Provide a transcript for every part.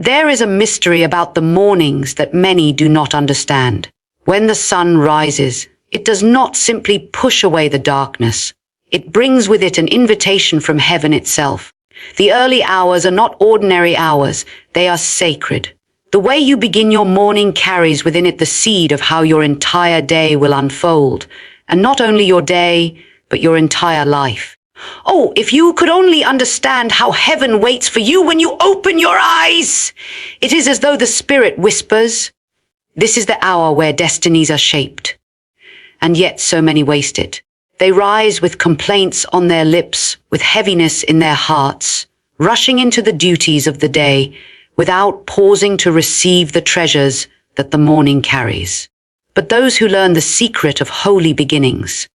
There is a mystery about the mornings that many do not understand. When the sun rises, it does not simply push away the darkness. It brings with it an invitation from heaven itself. The early hours are not ordinary hours, they are sacred. The way you begin your morning carries within it the seed of how your entire day will unfold, and not only your day, but your entire life. Oh, if you could only understand how heaven waits for you when you open your eyes! It is as though the Spirit whispers, "This is the hour where destinies are shaped." And yet so many waste it. They rise with complaints on their lips, with heaviness in their hearts, rushing into the duties of the day without pausing to receive the treasures that the morning carries. But those who learn the secret of holy beginnings,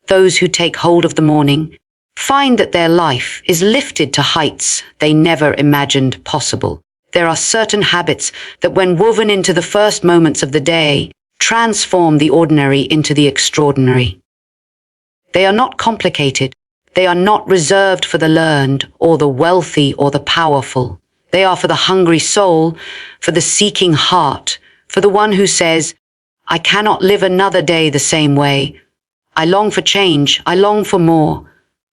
those who take hold of the morning, find that their life is lifted to heights they never imagined possible. There are certain habits that, when woven into the first moments of the day, transform the ordinary into the extraordinary. They are not complicated. They are not reserved for the learned or the wealthy or the powerful. They are for the hungry soul, for the seeking heart, for the one who says, "I cannot live another day the same way. I long for change. I long for more."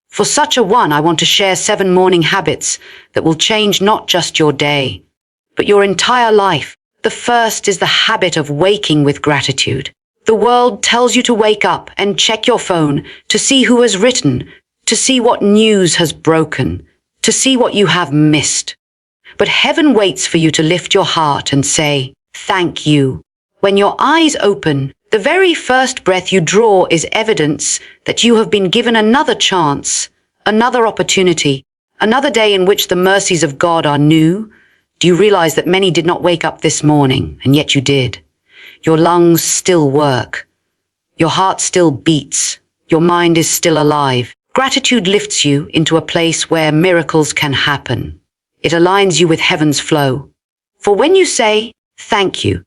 For such a one, I want to share 7 morning habits that will change not just your day, but your entire life. The first is the habit of waking with gratitude. The world tells you to wake up and check your phone to see who has written, to see what news has broken, to see what you have missed. But heaven waits for you to lift your heart and say, "Thank you." When your eyes open, the very first breath you draw is evidence that you have been given another chance, another opportunity, another day in which the mercies of God are new. Do you realize that many did not wake up this morning, and yet you did? Your lungs still work. Your heart still beats. Your mind is still alive. Gratitude lifts you into a place where miracles can happen. It aligns you with heaven's flow. For when you say, "Thank you,"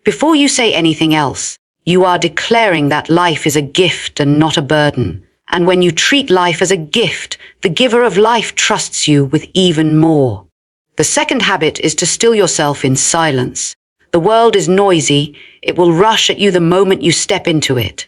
before you say anything else, you are declaring that life is a gift and not a burden. And when you treat life as a gift, the giver of life trusts you with even more. The second habit is to still yourself in silence. The world is noisy. It will rush at you the moment you step into it.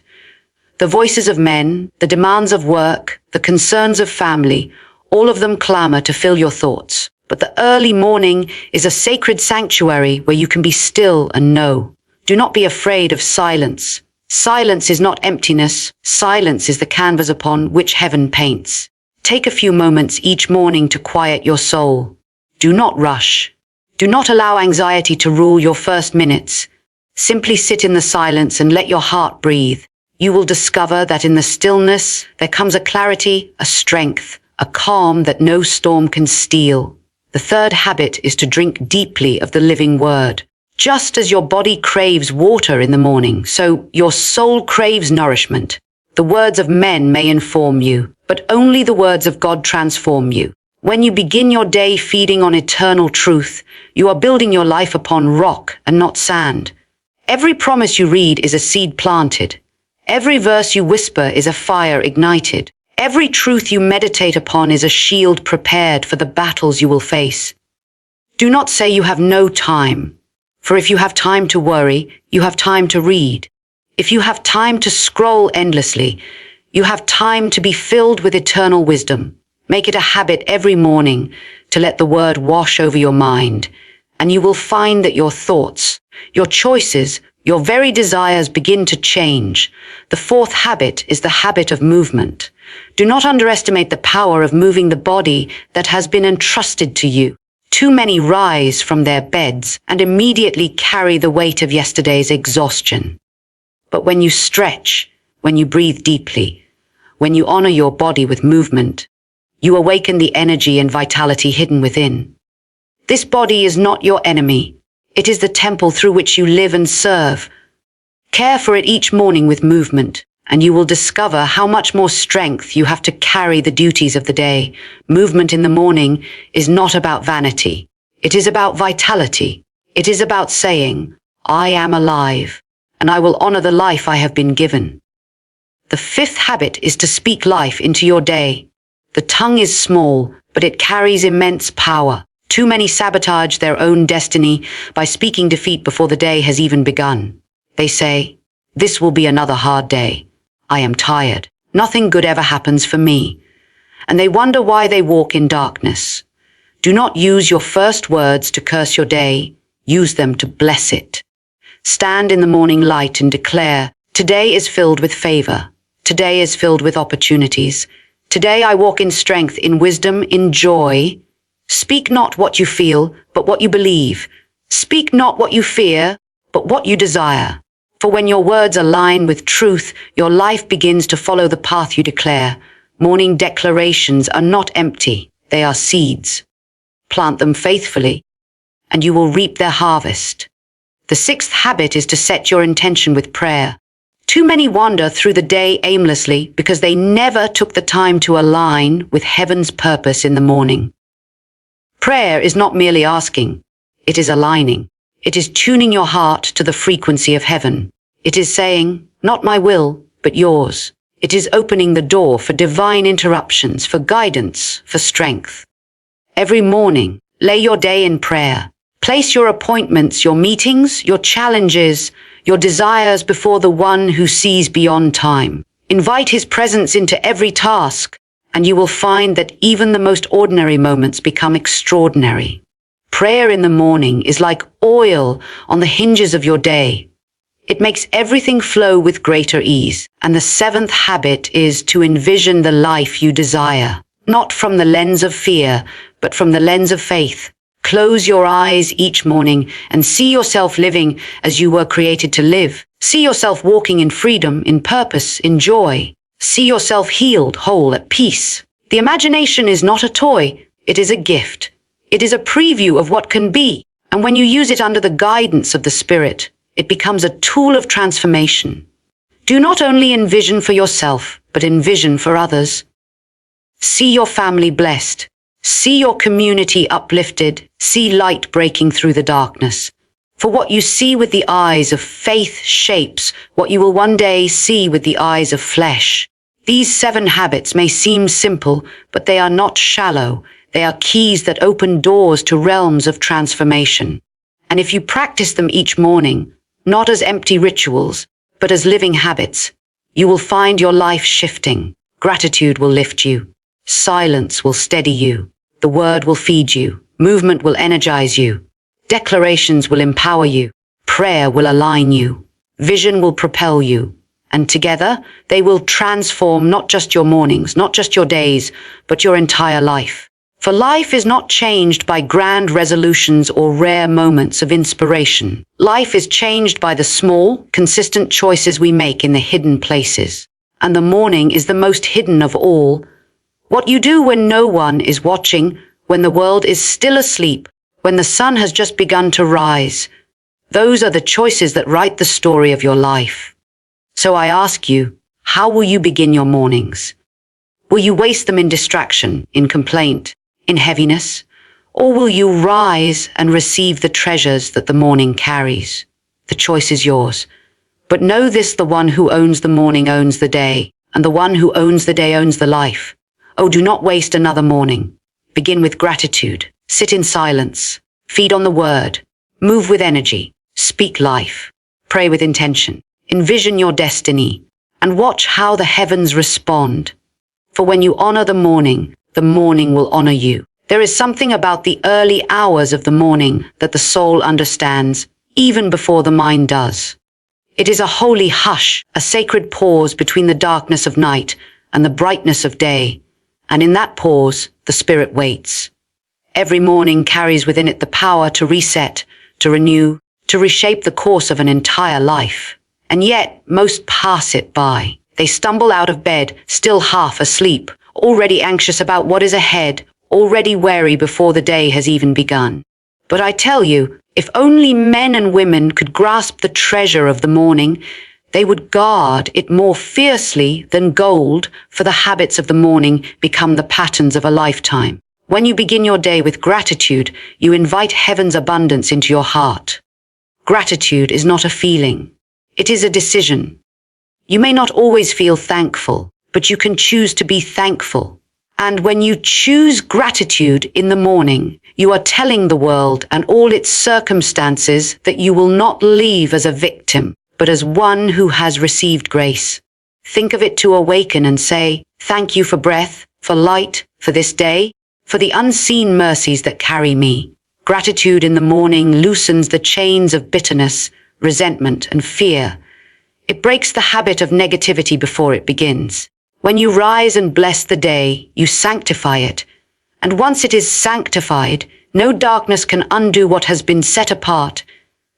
The voices of men, the demands of work, the concerns of family, all of them clamor to fill your thoughts. But the early morning is a sacred sanctuary where you can be still and know. Do not be afraid of silence. Silence is not emptiness. Silence is the canvas upon which heaven paints. Take a few moments each morning to quiet your soul. Do not rush. Do not allow anxiety to rule your first minutes. Simply sit in the silence and let your heart breathe. You will discover that in the stillness there comes a clarity, a strength, a calm that no storm can steal. The third habit is to drink deeply of the living word. Just as your body craves water in the morning, so your soul craves nourishment. The words of men may inform you, but only the words of God transform you. When you begin your day feeding on eternal truth, you are building your life upon rock and not sand. Every promise you read is a seed planted. Every verse you whisper is a fire ignited. Every truth you meditate upon is a shield prepared for the battles you will face. Do not say you have no time, for if you have time to worry, you have time to read. If you have time to scroll endlessly, you have time to be filled with eternal wisdom. Make it a habit every morning to let the word wash over your mind, and you will find that your thoughts, your choices, your very desires begin to change. The fourth habit is the habit of movement. Do not underestimate the power of moving the body that has been entrusted to you. Too many rise from their beds and immediately carry the weight of yesterday's exhaustion. But when you stretch, when you breathe deeply, when you honor your body with movement, you awaken the energy and vitality hidden within. This body is not your enemy. It is the temple through which you live and serve. Care for it each morning with movement, and you will discover how much more strength you have to carry the duties of the day. Movement in the morning is not about vanity. It is about vitality. It is about saying, "I am alive, and I will honor the life I have been given." The fifth habit is to speak life into your day. The tongue is small, but it carries immense power. Too many sabotage their own destiny by speaking defeat before the day has even begun. They say, "This will be another hard day. I am tired. Nothing good ever happens for me." And they wonder why they walk in darkness. Do not use your first words to curse your day. Use them to bless it. Stand in the morning light and declare, "Today is filled with favor. Today is filled with opportunities. Today I walk in strength, in wisdom, in joy." Speak not what you feel, but what you believe. Speak not what you fear, but what you desire. For when your words align with truth, your life begins to follow the path you declare. Morning declarations are not empty. They are seeds. Plant them faithfully, and you will reap their harvest. The sixth habit is to set your intention with prayer. Too many wander through the day aimlessly because they never took the time to align with heaven's purpose in the morning. Prayer is not merely asking, it is aligning. It is tuning your heart to the frequency of heaven. It is saying, "Not my will, but yours." It is opening the door for divine interruptions, for guidance, for strength. Every morning, lay your day in prayer. Place your appointments, your meetings, your challenges, your desires before the one who sees beyond time. Invite his presence into every task, and you will find that even the most ordinary moments become extraordinary. Prayer in the morning is like oil on the hinges of your day. It makes everything flow with greater ease. And the seventh habit is to envision the life you desire, not from the lens of fear, but from the lens of faith. Close your eyes each morning and see yourself living as you were created to live. See yourself walking in freedom, in purpose, in joy. See yourself healed, whole, at peace. The imagination is not a toy, it is a gift. It is a preview of what can be, and when you use it under the guidance of the Spirit, it becomes a tool of transformation. Do not only envision for yourself, but envision for others. See your family blessed. See your community uplifted. See light breaking through the darkness. For what you see with the eyes of faith shapes what you will one day see with the eyes of flesh. These 7 habits may seem simple, but they are not shallow. They are keys that open doors to realms of transformation. And if you practice them each morning, not as empty rituals, but as living habits, you will find your life shifting. Gratitude will lift you. Silence will steady you. The word will feed you. Movement will energize you. Declarations will empower you. Prayer will align you. Vision will propel you. And together, they will transform not just your mornings, not just your days, but your entire life. For life is not changed by grand resolutions or rare moments of inspiration. Life is changed by the small, consistent choices we make in the hidden places. And the morning is the most hidden of all. What you do when no one is watching, when the world is still asleep, when the sun has just begun to rise, those are the choices that write the story of your life. So I ask you, how will you begin your mornings? Will you waste them in distraction, in complaint, in heaviness? Or will you rise and receive the treasures that the morning carries? The choice is yours. But know this, the one who owns the morning owns the day, and the one who owns the day owns the life. Oh, do not waste another morning. Begin with gratitude. Sit in silence. Feed on the word. Move with energy. Speak life. Pray with intention. Envision your destiny, and watch how the heavens respond. For when you honor the morning will honor you. There is something about the early hours of the morning that the soul understands, even before the mind does. It is a holy hush, a sacred pause between the darkness of night and the brightness of day. And in that pause, the spirit waits. Every morning carries within it the power to reset, to renew, to reshape the course of an entire life. And yet, most pass it by. They stumble out of bed, still half asleep, already anxious about what is ahead, already wary before the day has even begun. But I tell you, if only men and women could grasp the treasure of the morning, they would guard it more fiercely than gold, for the habits of the morning become the patterns of a lifetime. When you begin your day with gratitude, you invite heaven's abundance into your heart. Gratitude is not a feeling. It is a decision. You may not always feel thankful, but you can choose to be thankful. And when you choose gratitude in the morning, You are telling the world and all its circumstances that you will not leave as a victim, but as one who has received grace. Think of it to awaken and say, thank you for breath, for light, for this day, for the unseen mercies that carry me. Gratitude in the morning loosens the chains of bitterness, resentment, and fear. It breaks the habit of negativity before it begins. When you rise and bless the day, you sanctify it. And once it is sanctified, no darkness can undo what has been set apart.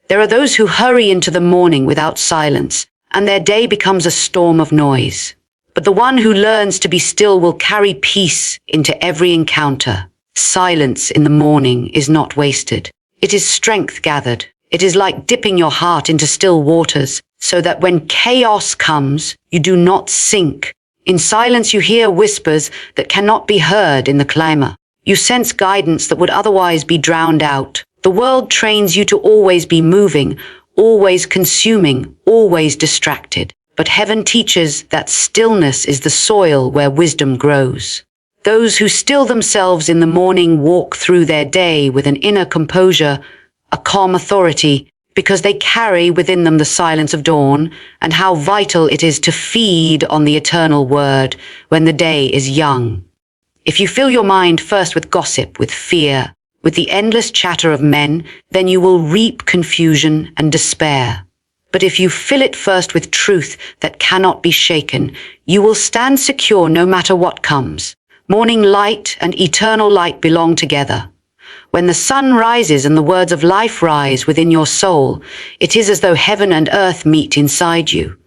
There are those who hurry into the morning without silence, and their day becomes a storm of noise. But the one who learns to be still will carry peace into every encounter. Silence in the morning is not wasted. It is strength gathered. It is like dipping your heart into still waters, so that when chaos comes, you do not sink. In silence you hear whispers that cannot be heard in the clamor. You sense guidance that would otherwise be drowned out. The world trains you to always be moving, always consuming, always distracted. But heaven teaches that stillness is the soil where wisdom grows. Those who still themselves in the morning walk through their day with an inner composure, a calm authority, because they carry within them the silence of dawn, and how vital it is to feed on the eternal word when the day is young. If you fill your mind first with gossip, with fear, with the endless chatter of men, then you will reap confusion and despair. But if you fill it first with truth that cannot be shaken, you will stand secure no matter what comes. Morning light and eternal light belong together. When the sun rises and the words of life rise within your soul, it is as though heaven and earth meet inside you.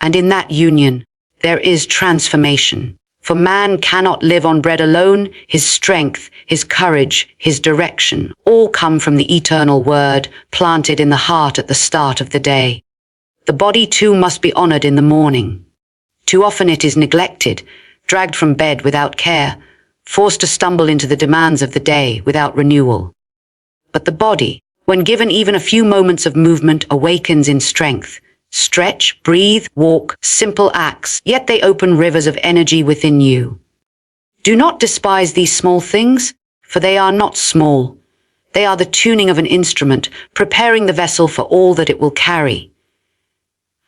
And in that union, there is transformation. For man cannot live on bread alone. His strength, his courage, his direction, all come from the eternal word planted in the heart at the start of the day. The body too must be honored in the morning. Too often it is neglected, dragged from bed without care, forced to stumble into the demands of the day without renewal. But the body, when given even a few moments of movement, awakens in strength. Stretch, breathe, walk, simple acts, yet they open rivers of energy within you. Do not despise these small things, for they are not small. They are the tuning of an instrument, preparing the vessel for all that it will carry.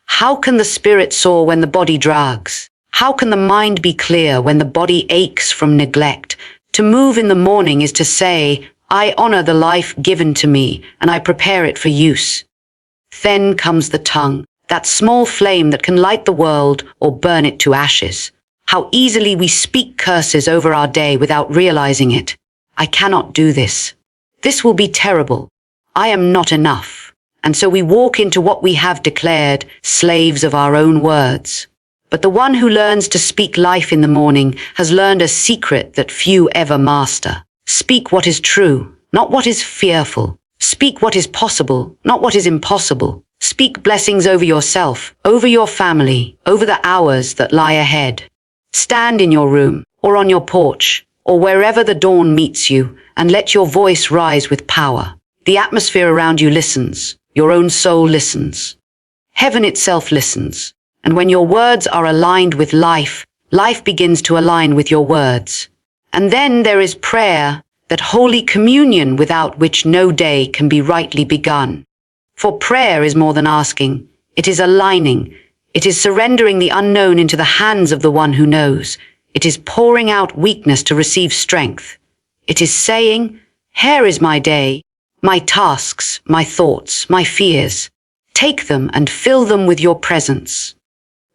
How can the spirit soar when the body drags? How can the mind be clear when the body aches from neglect? To move in the morning is to say, I honor the life given to me, and I prepare it for use. Then comes the tongue, that small flame that can light the world or burn it to ashes. How easily we speak curses over our day without realizing it. I cannot do this. This will be terrible. I am not enough. And so we walk into what we have declared, slaves of our own words. But the one who learns to speak life in the morning has learned a secret that few ever master. Speak what is true, not what is fearful. Speak what is possible, not what is impossible. Speak blessings over yourself, over your family, over the hours that lie ahead. Stand in your room, or on your porch, or wherever the dawn meets you, and let your voice rise with power. The atmosphere around you listens. Your own soul listens. Heaven itself listens. And when your words are aligned with life, life begins to align with your words. And then there is prayer, that holy communion without which no day can be rightly begun. For prayer is more than asking. It is aligning. It is surrendering the unknown into the hands of the one who knows. It is pouring out weakness to receive strength. It is saying, here is my day, my tasks, my thoughts, my fears. Take them and fill them with your presence.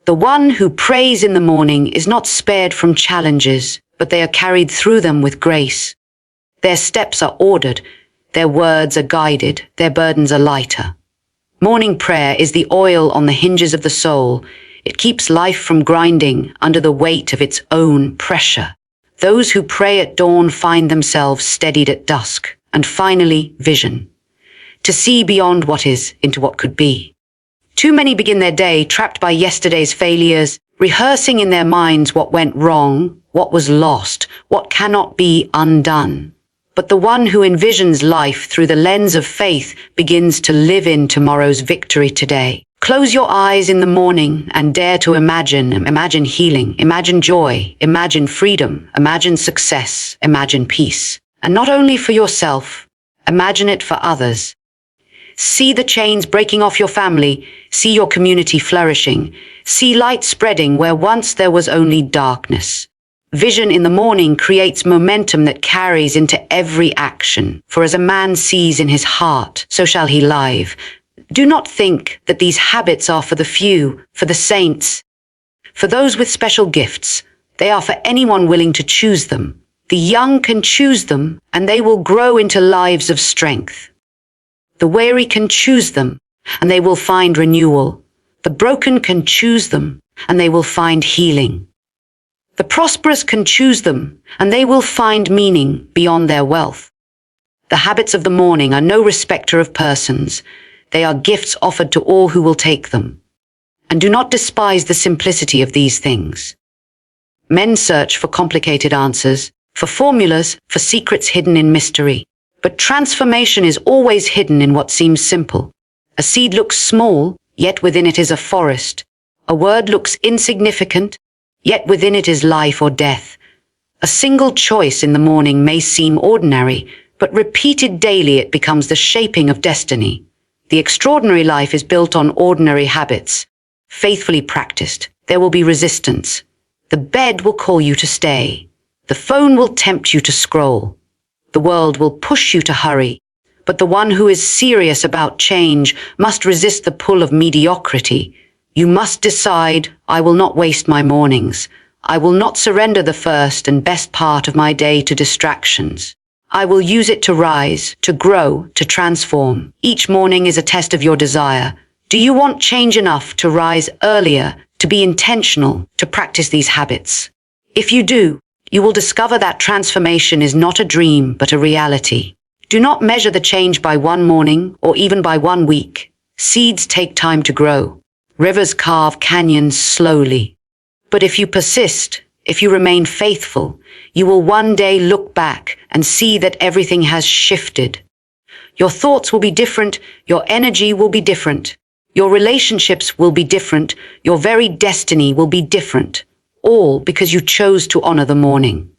The one who prays in the morning is not spared from challenges, but they are carried through them with grace. Their steps are ordered, their words are guided, their burdens are lighter. Morning prayer is the oil on the hinges of the soul. It keeps life from grinding under the weight of its own pressure. Those who pray at dawn find themselves steadied at dusk. And finally, vision. To see beyond what is into what could be. Too many begin their day trapped by yesterday's failures, rehearsing in their minds what went wrong, what was lost, what cannot be undone. But the one who envisions life through the lens of faith begins to live in tomorrow's victory today. Close your eyes in the morning and dare to imagine healing, imagine joy, imagine freedom, imagine success, imagine peace. And not only for yourself, imagine it for others. See the chains breaking off your family. See your community flourishing. See light spreading where once there was only darkness. Vision in the morning creates momentum that carries into every action. For as a man sees in his heart, so shall he live. Do not think that these habits are for the few, for the saints, for those with special gifts. They are for anyone willing to choose them. The young can choose them, and they will grow into lives of strength. The weary can choose them, and they will find renewal. The broken can choose them, and they will find healing. The prosperous can choose them, and they will find meaning beyond their wealth. The habits of the morning are no respecter of persons. They are gifts offered to all who will take them. And do not despise the simplicity of these things. Men search for complicated answers, for formulas, for secrets hidden in mystery. But transformation is always hidden in what seems simple. A seed looks small, yet within it is a forest. A word looks insignificant, yet within it is life or death. A single choice in the morning may seem ordinary, but repeated daily it becomes the shaping of destiny. The extraordinary life is built on ordinary habits. Faithfully practiced, there will be resistance. The bed will call you to stay. The phone will tempt you to scroll. The world will push you to hurry. But the one who is serious about change must resist the pull of mediocrity. You must decide, I will not waste my mornings. I will not surrender the first and best part of my day to distractions. I will use it to rise, to grow, to transform. Each morning is a test of your desire. Do you want change enough to rise earlier, to be intentional, to practice these habits? If you do, you will discover that transformation is not a dream, but a reality. Do not measure the change by one morning or even by 1 week. Seeds take time to grow. Rivers carve canyons slowly. But if you persist, if you remain faithful, you will one day look back and see that everything has shifted. Your thoughts will be different. Your energy will be different. Your relationships will be different. Your very destiny will be different. All because you chose to honor the morning.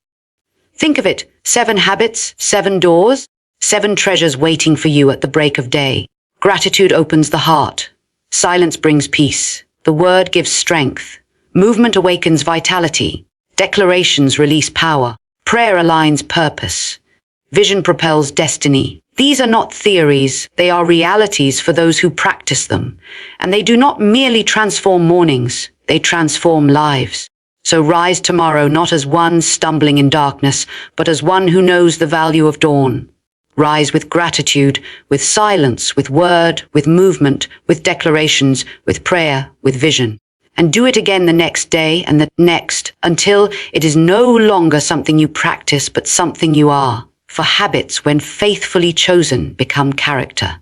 Think of it, 7 habits, 7 doors, 7 treasures waiting for you at the break of day. Gratitude opens the heart. Silence brings peace. The word gives strength. Movement awakens vitality. Declarations release power. Prayer aligns purpose. Vision propels destiny. These are not theories, they are realities for those who practice them. And they do not merely transform mornings, they transform lives. So rise tomorrow not as one stumbling in darkness, but as one who knows the value of dawn. Rise with gratitude, with silence, with word, with movement, with declarations, with prayer, with vision. And do it again the next day and the next, until it is no longer something you practice, but something you are. For habits, when faithfully chosen, become character.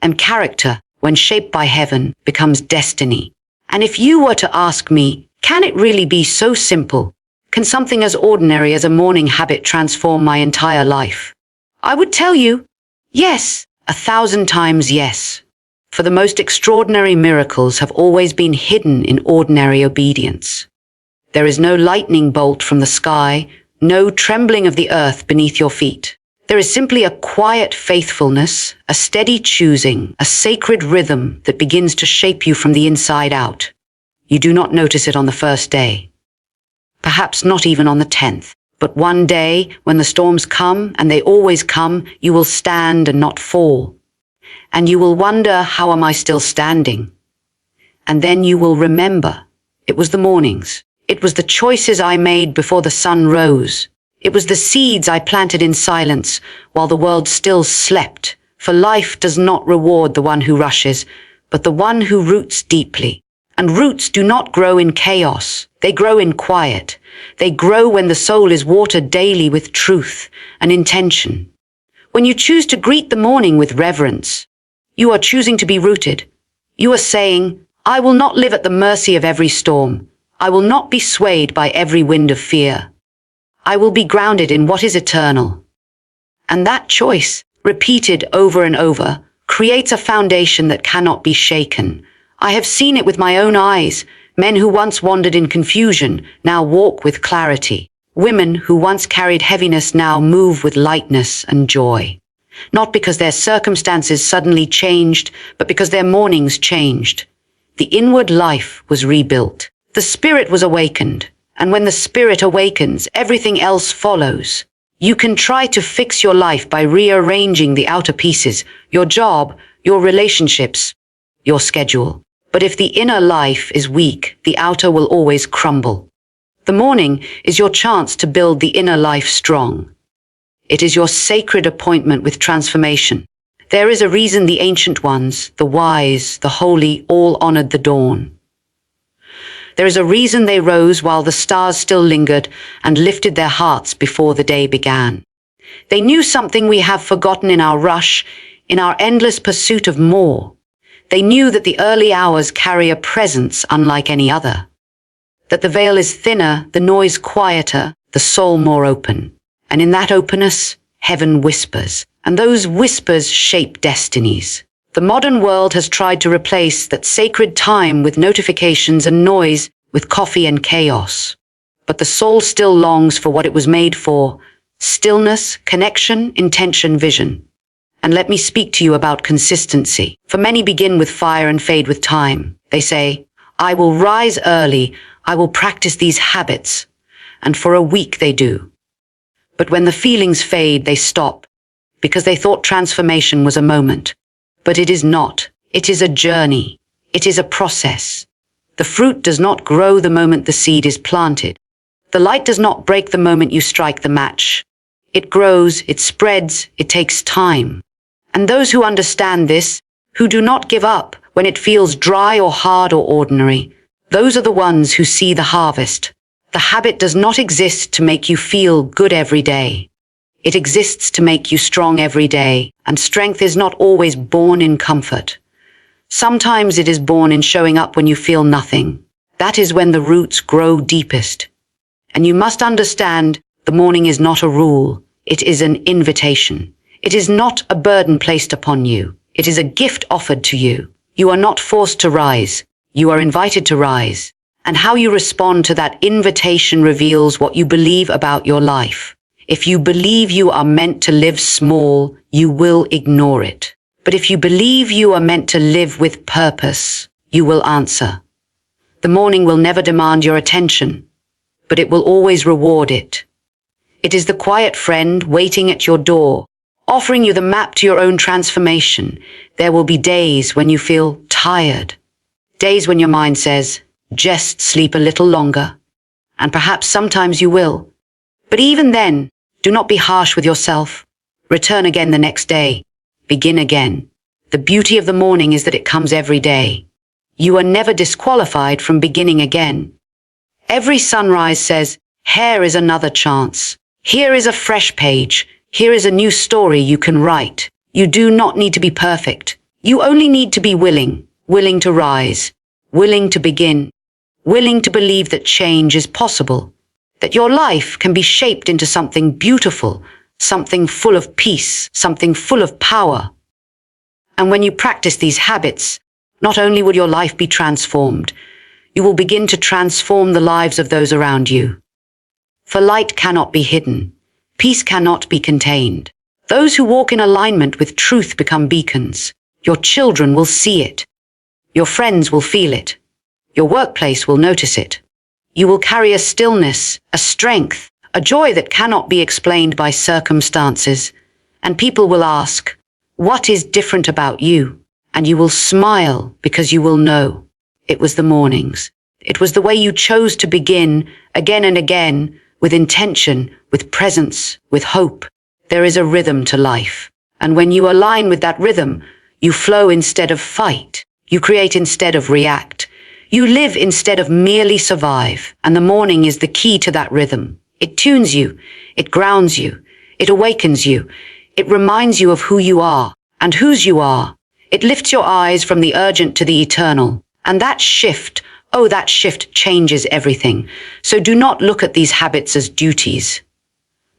And character, when shaped by heaven, becomes destiny. And if you were to ask me, can it really be so simple? Can something as ordinary as a morning habit transform my entire life? I would tell you, yes, 1,000 times yes. For the most extraordinary miracles have always been hidden in ordinary obedience. There is no lightning bolt from the sky, no trembling of the earth beneath your feet. There is simply a quiet faithfulness, a steady choosing, a sacred rhythm that begins to shape you from the inside out. You do not notice it on the first day. Perhaps not even on the 10th. But one day, when the storms come, and they always come, you will stand and not fall. And you will wonder, how am I still standing? And then you will remember, it was the mornings. It was the choices I made before the sun rose. It was the seeds I planted in silence while the world still slept. For life does not reward the one who rushes, but the one who roots deeply. And roots do not grow in chaos. They grow in quiet. They grow when the soul is watered daily with truth and intention. When you choose to greet the morning with reverence, you are choosing to be rooted. You are saying, I will not live at the mercy of every storm. I will not be swayed by every wind of fear. I will be grounded in what is eternal. And that choice, repeated over and over, creates a foundation that cannot be shaken. I have seen it with my own eyes. Men who once wandered in confusion now walk with clarity. Women who once carried heaviness now move with lightness and joy. Not because their circumstances suddenly changed, but because their mornings changed. The inward life was rebuilt. The spirit was awakened. And when the spirit awakens, everything else follows. You can try to fix your life by rearranging the outer pieces, your job, your relationships, your schedule. But if the inner life is weak, the outer will always crumble. The morning is your chance to build the inner life strong. It is your sacred appointment with transformation. There is a reason the ancient ones, the wise, the holy, all honored the dawn. There is a reason they rose while the stars still lingered and lifted their hearts before the day began. They knew something we have forgotten in our rush, in our endless pursuit of more. They knew that the early hours carry a presence unlike any other. That the veil is thinner, the noise quieter, the soul more open. And in that openness, heaven whispers, and those whispers shape destinies. The modern world has tried to replace that sacred time with notifications and noise, with coffee and chaos. But the soul still longs for what it was made for: stillness, connection, intention, vision. And let me speak to you about consistency. For many begin with fire and fade with time. They say, I will rise early, I will practice these habits. And for a week they do. But when the feelings fade, they stop, because they thought transformation was a moment. But it is not. It is a journey. It is a process. The fruit does not grow the moment the seed is planted. The light does not break the moment you strike the match. It grows, it spreads, it takes time. And those who understand this, who do not give up when it feels dry or hard or ordinary, those are the ones who see the harvest. The habit does not exist to make you feel good every day. It exists to make you strong every day, and strength is not always born in comfort. Sometimes it is born in showing up when you feel nothing. That is when the roots grow deepest. And you must understand, the morning is not a rule. It is an invitation. It is not a burden placed upon you. It is a gift offered to you. You are not forced to rise. You are invited to rise. And how you respond to that invitation reveals what you believe about your life. If you believe you are meant to live small, you will ignore it. But if you believe you are meant to live with purpose, you will answer. The morning will never demand your attention, but it will always reward it. It is the quiet friend waiting at your door, offering you the map to your own transformation. There will be days when you feel tired, days when your mind says, just sleep a little longer. And perhaps sometimes you will. But even then, do not be harsh with yourself. Return again the next day. Begin again. The beauty of the morning is that it comes every day. You are never disqualified from beginning again. Every sunrise says, here is another chance. Here is a fresh page. Here is a new story you can write. You do not need to be perfect. You only need to be willing to rise, willing to begin. Willing to believe that change is possible, that your life can be shaped into something beautiful, something full of peace, something full of power. And when you practice these habits, not only will your life be transformed, you will begin to transform the lives of those around you. For light cannot be hidden. Peace cannot be contained. Those who walk in alignment with truth become beacons. Your children will see it. Your friends will feel it. Your workplace will notice it. You will carry a stillness, a strength, a joy that cannot be explained by circumstances. And people will ask, what is different about you? And you will smile because you will know. It was the mornings. It was the way you chose to begin again and again, with intention, with presence, with hope. There is a rhythm to life. And when you align with that rhythm, you flow instead of fight. You create instead of react. You live instead of merely survive, and the morning is the key to that rhythm. It tunes you, it grounds you, it awakens you, it reminds you of who you are and whose you are. It lifts your eyes from the urgent to the eternal, and that shift changes everything. So do not look at these habits as duties.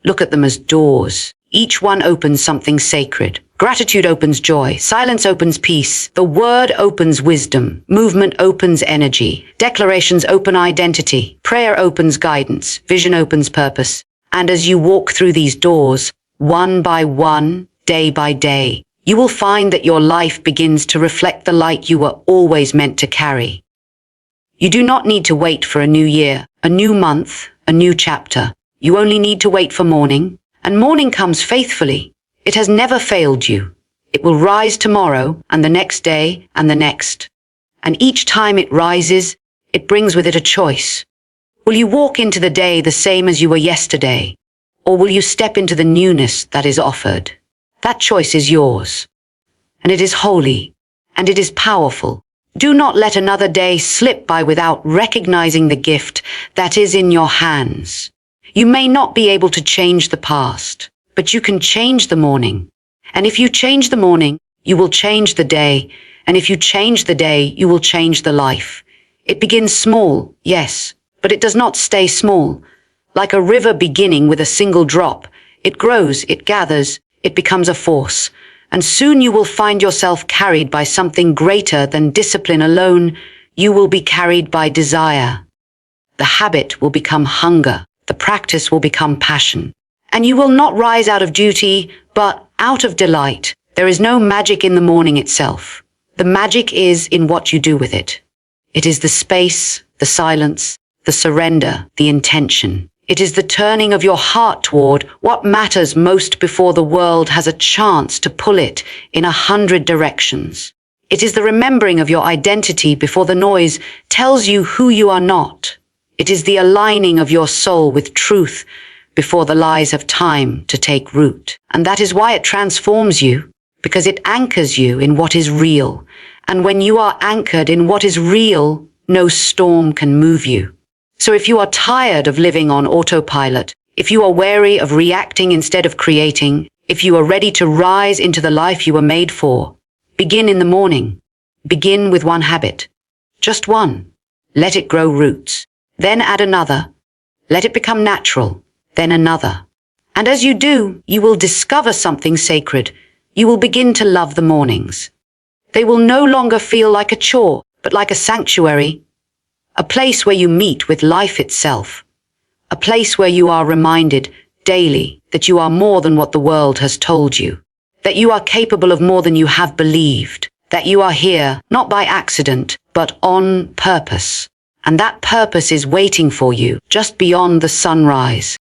Look at them as doors. Each one opens something sacred. Gratitude opens joy. Silence opens peace. The word opens wisdom. Movement opens energy. Declarations open identity. Prayer opens guidance. Vision opens purpose. And as you walk through these doors, one by one, day by day, you will find that your life begins to reflect the light you were always meant to carry. You do not need to wait for a new year, a new month, a new chapter. You only need to wait for morning, and morning comes faithfully. It has never failed you. It will rise tomorrow, and the next day, and the next. And each time it rises, it brings with it a choice. Will you walk into the day the same as you were yesterday? Or will you step into the newness that is offered? That choice is yours. And it is holy, and it is powerful. Do not let another day slip by without recognizing the gift that is in your hands. You may not be able to change the past, but you can change the morning. And if you change the morning, you will change the day. And if you change the day, you will change the life. It begins small, yes, but it does not stay small. Like a river beginning with a single drop, it grows, it gathers, it becomes a force. And soon you will find yourself carried by something greater than discipline alone. You will be carried by desire. The habit will become hunger. The practice will become passion. And you will not rise out of duty, but out of delight. There is no magic in the morning itself. The magic is in what you do with it. It is the space, the silence, the surrender, the intention. It is the turning of your heart toward what matters most before the world has a chance to pull it in 100 directions. It is the remembering of your identity before the noise tells you who you are not. It is the aligning of your soul with truth before the lies have time to take root. And that is why it transforms you, because it anchors you in what is real. And when you are anchored in what is real, no storm can move you. So if you are tired of living on autopilot, if you are wary of reacting instead of creating, if you are ready to rise into the life you were made for, begin in the morning. Begin with one habit. Just one. Let it grow roots. Then add another. Let it become natural. Then another. And as you do, you will discover something sacred. You will begin to love the mornings. They will no longer feel like a chore, but like a sanctuary, a place where you meet with life itself, a place where you are reminded daily that you are more than what the world has told you, that you are capable of more than you have believed, that you are here not by accident, but on purpose. And that purpose is waiting for you just beyond the sunrise.